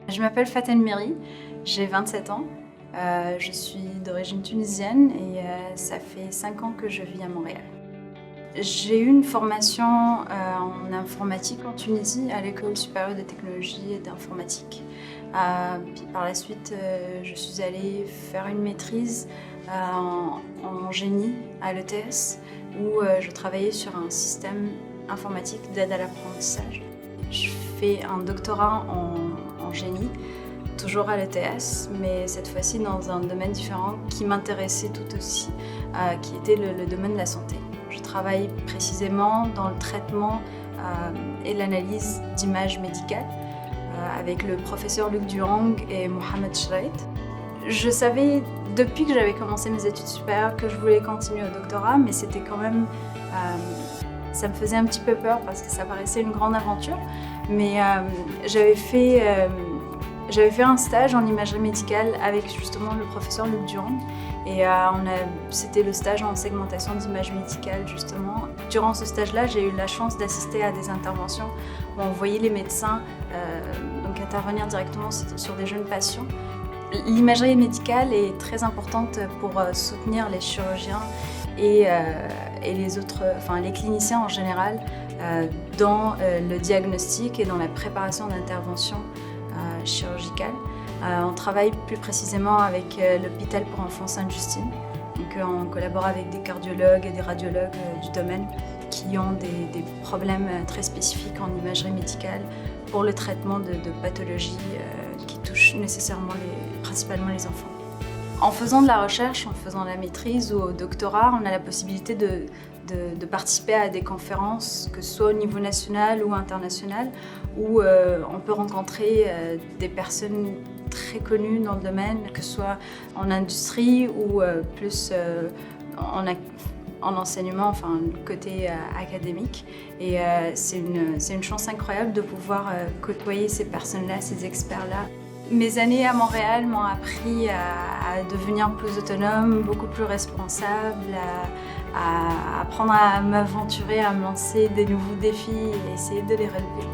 Je m'appelle Faten Meri, j'ai 27 ans. Je suis d'origine tunisienne et ça fait 5 ans que je vis à Montréal. J'ai eu une formation en informatique en Tunisie, à l'École supérieure de technologie et d'informatique. Puis par la suite, je suis allée faire une maîtrise en génie à l'ETS, où je travaillais sur un système informatique d'aide à l'apprentissage. Je fais un doctorat en génie, toujours à l'ETS, mais cette fois-ci dans un domaine différent qui m'intéressait tout aussi, qui était le domaine de la santé. Je travaille précisément dans le traitement et l'analyse d'images médicales avec le professeur Luc Duhang et Mohamed Chrait. Je savais depuis que j'avais commencé mes études supérieures que je voulais continuer au doctorat, mais c'était quand même... ça me faisait un petit peu peur parce que ça paraissait une grande aventure, mais j'avais fait un stage en imagerie médicale avec justement le professeur Luc Duhang et c'était le stage en segmentation d'images médicales justement. Durant ce stage-là, j'ai eu la chance d'assister à des interventions où on voyait les médecins donc intervenir directement sur des jeunes patients. L'imagerie médicale est très importante pour soutenir les chirurgiens et les autres, les cliniciens en général, dans le diagnostic et dans la préparation d'interventions chirurgicales. On travaille plus précisément avec l'hôpital pour enfants Sainte-Justine. Donc, on collabore avec des cardiologues et des radiologues du domaine qui ont des problèmes très spécifiques en imagerie médicale pour le traitement de pathologies qui touchent nécessairement principalement les enfants. En faisant de la recherche, en faisant la maîtrise ou au doctorat, on a la possibilité de participer à des conférences, que ce soit au niveau national ou international, où on peut rencontrer des personnes très connues dans le domaine, que ce soit en industrie ou plus en enseignement, le côté académique. Et c'est une chance incroyable de pouvoir côtoyer ces personnes-là, ces experts-là. Mes années à Montréal m'ont appris à devenir plus autonome, beaucoup plus responsable, à apprendre à m'aventurer, à me lancer des nouveaux défis et essayer de les relever.